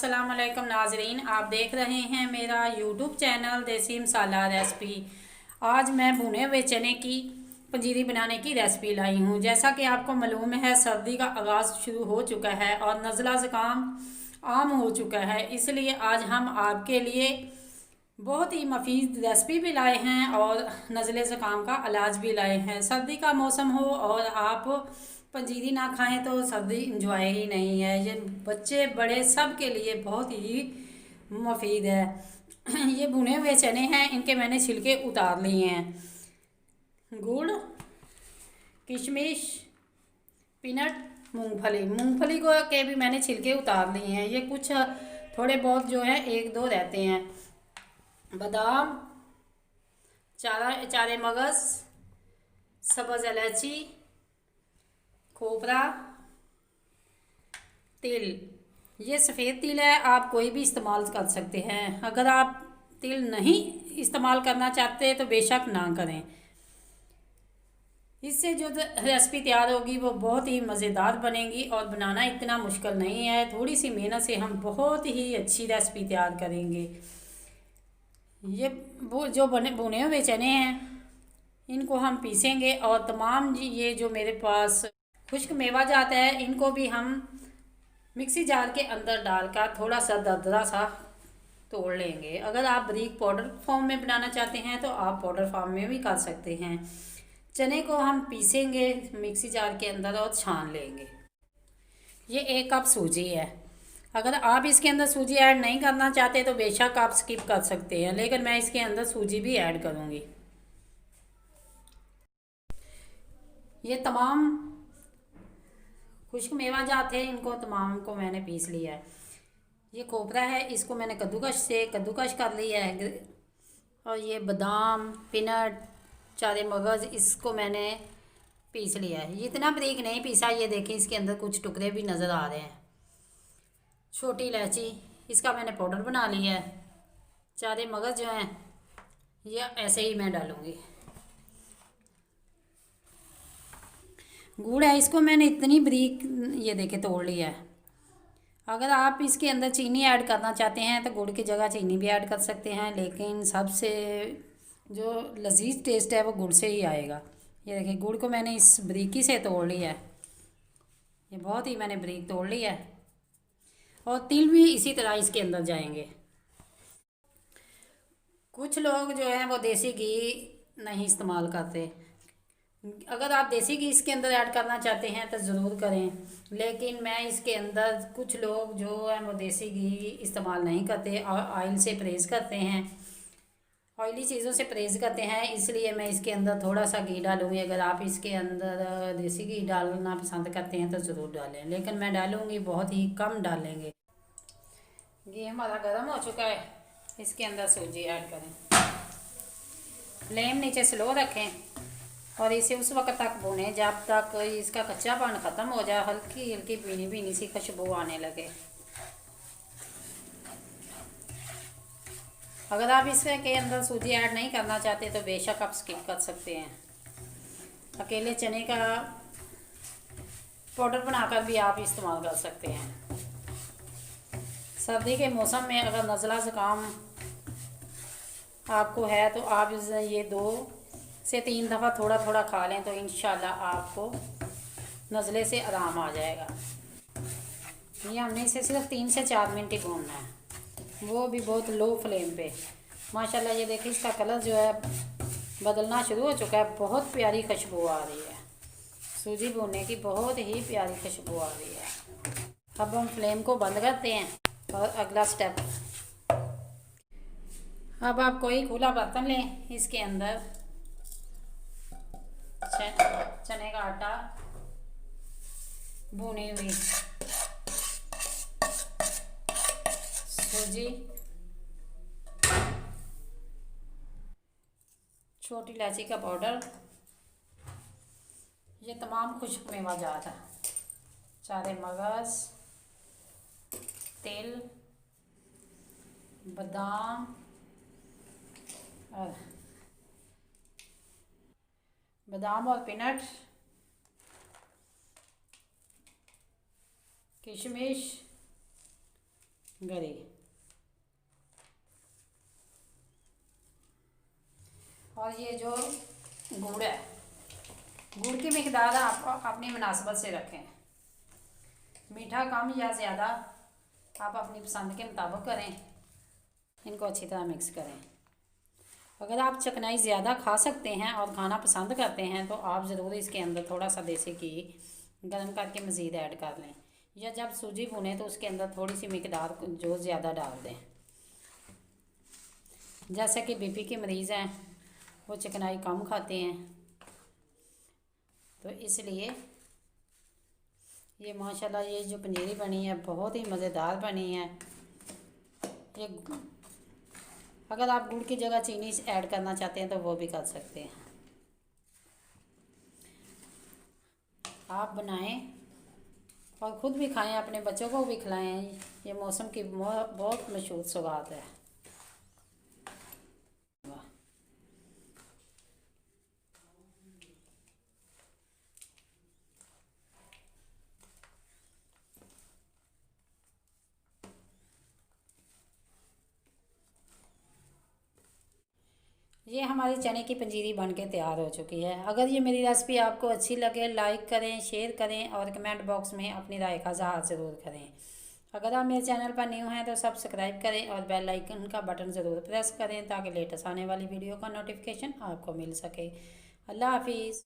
अस्सलाम वालेकुम नाजरीन, आप देख रहे हैं मेरा यूट्यूब चैनल देसी मसाला रेसिपी। आज मैं भुने हुए चने की पंजीरी बनाने की रेसिपी लाई हूँ। जैसा कि आपको मालूम है, सर्दी का आगाज़ शुरू हो चुका है और नज़ला ज़ुकाम आम हो चुका है, इसलिए आज हम आपके लिए बहुत ही मफीद रेसिपी भी लाए हैं और नज़ले ज़ुकाम का इलाज भी लाए हैं। सर्दी का मौसम हो और आप पंजीरी ना खाएं तो सर्दी इंजॉय ही नहीं है। ये बच्चे बड़े सब के लिए बहुत ही मुफीद है। ये भुने हुए चने हैं, इनके मैंने छिलके उतार लिए हैं। गुड़, किशमिश, पीनट, मूंगफली मूंगफली को के भी मैंने छिलके उतार लिए हैं। ये कुछ थोड़े बहुत जो है एक दो रहते हैं। बादाम, चारे मगज़, सब्ज़ इलायची, खोपरा, तिल। ये सफ़ेद तिल है, आप कोई भी इस्तेमाल कर सकते हैं। अगर आप तिल नहीं इस्तेमाल करना चाहते तो बेशक ना करें। इससे जो रेसिपी तैयार होगी वो बहुत ही मज़ेदार बनेगी और बनाना इतना मुश्किल नहीं है। थोड़ी सी मेहनत से हम बहुत ही अच्छी रेसिपी तैयार करेंगे। ये वो जो भुने हुए चने हैं, इनको हम पीसेंगे और तमाम ये जो मेरे पास खुश्क मेवा जाता है, इनको भी हम मिक्सी जार के अंदर डालकर थोड़ा सा दरदरा सा तोड़ लेंगे। अगर आप बारीक पाउडर फॉर्म में बनाना चाहते हैं तो आप पाउडर फॉर्म में भी कर सकते हैं। चने को हम पीसेंगे मिक्सी जार के अंदर और छान लेंगे। ये 1 कप सूजी है। अगर आप इसके अंदर सूजी ऐड नहीं करना चाहते तो बेशक आप स्किप कर सकते हैं, लेकिन मैं इसके अंदर सूजी भी ऐड करूँगी। ये तमाम खुश्क मेवा जाते हैं, इनको तमाम को मैंने पीस लिया है। ये खोपरा है, इसको मैंने कद्दूकश कर लिया है। और ये बादाम, पीनट, चारे मगज़, इसको मैंने पीस लिया है। ये इतना बारीक नहीं पीसा, ये देखें इसके अंदर कुछ टुकड़े भी नज़र आ रहे हैं। छोटी इलायची, इसका मैंने पाउडर बना लिया है। चारे मगज़ जो हैं ये ऐसे ही मैं डालूँगी। गुड़ है, इसको मैंने इतनी बारीक ये देखे तोड़ लिया है। अगर आप इसके अंदर चीनी ऐड करना चाहते हैं तो गुड़ की जगह चीनी भी ऐड कर सकते हैं, लेकिन सबसे जो लजीज टेस्ट है वो गुड़ से ही आएगा। ये देखिए गुड़ को मैंने इस बारीकी से तोड़ लिया है। ये बहुत ही मैंने बारीक तोड़ लिया है। और तिल भी इसी तरह इसके अंदर जाएंगे। कुछ लोग जो है वो देसी घी नहीं इस्तेमाल करते। अगर आप देसी घी इसके अंदर ऐड करना चाहते हैं तो ज़रूर करें, लेकिन मैं इसके अंदर कुछ लोग जो है वो देसी घी इस्तेमाल नहीं करते और ऑयल से परहेज़ करते हैं, ऑयली चीज़ों से परहेज़ करते हैं, इसलिए मैं इसके अंदर थोड़ा सा घी डालूँगी। अगर आप इसके अंदर देसी घी डालना पसंद करते हैं तो ज़रूर डालें, लेकिन मैं डालूँगी बहुत ही कम डालेंगे। घी हमारा गर्म हो चुका है, इसके अंदर सूजी ऐड करें। फ्लेम नीचे स्लो रखें और इसे उस वक्त तक भूनें जब तक इसका कच्चापन ख़त्म हो जाए, हल्की हल्की भीनी भीनी सी खुशबू आने लगे। अगर आप इसके अंदर सूजी ऐड नहीं करना चाहते तो बेशक आप स्किप कर सकते हैं। अकेले चने का पाउडर बनाकर भी आप इस्तेमाल कर सकते हैं। सर्दी के मौसम में अगर नज़ला ज़ुकाम आपको है तो आप ये 2 से 3 दफ़ा थोड़ा थोड़ा खा लें तो इंशाल्लाह आपको नज़ले से आराम आ जाएगा। ये हमने इसे सिर्फ 3 से 4 मिनट ही भूनना है, वो भी बहुत लो फ्लेम पे। माशाल्लाह ये देखिए इसका कलर जो है बदलना शुरू हो चुका है। बहुत प्यारी खुशबू आ रही है, सूजी भूनने की बहुत ही प्यारी खुशबू आ रही है। अब हम फ्लेम को बंद करते हैं और अगला स्टेप, अब आप कोई खुला बर्तन लें, इसके अंदर चने का आटा, भुनी हुई सूजी, छोटी इलायची का पाउडर, ये तमाम खुश्क मेवा जात है, चारे मगज़, तिल, बादाम और पीनट, किशमिश, गरी। और ये जो गुड़ है, गुड़ की मिकदार आप अपनी मुनासिबत से रखें। मीठा कम या ज़्यादा आप अपनी पसंद के मुताबिक करें। इनको अच्छी तरह मिक्स करें। अगर आप चिकनाई ज़्यादा खा सकते हैं और खाना पसंद करते हैं तो आप ज़रूर इसके अंदर थोड़ा सा देसी घी गर्म करके मज़ीद ऐड कर लें, या जब सूजी भुने तो उसके अंदर थोड़ी सी मिकदार जो ज़्यादा डाल दें। जैसे कि बीपी के मरीज़ हैं, वो चिकनाई कम खाते हैं, तो इसलिए ये माशाल्लाह ये जो पंजीरी बनी है बहुत ही मज़ेदार बनी है। ये अगर आप गुड़ की जगह चीनी ऐड करना चाहते हैं तो वो भी कर सकते हैं। आप बनाएं और ख़ुद भी खाएं, अपने बच्चों को भी खिलाएं। ये मौसम की बहुत मशहूर सौगात है। ये हमारी चने की पंजीरी बनके तैयार हो चुकी है। अगर ये मेरी रेसिपी आपको अच्छी लगे, लाइक करें, शेयर करें और कमेंट बॉक्स में अपनी राय का इज़हार ज़रूर करें। अगर आप मेरे चैनल पर न्यू हैं तो सब्सक्राइब करें और बेल आइकन का बटन ज़रूर प्रेस करें ताकि लेटेस्ट आने वाली वीडियो का नोटिफिकेशन आपको मिल सके। अल्लाह हाफिज़।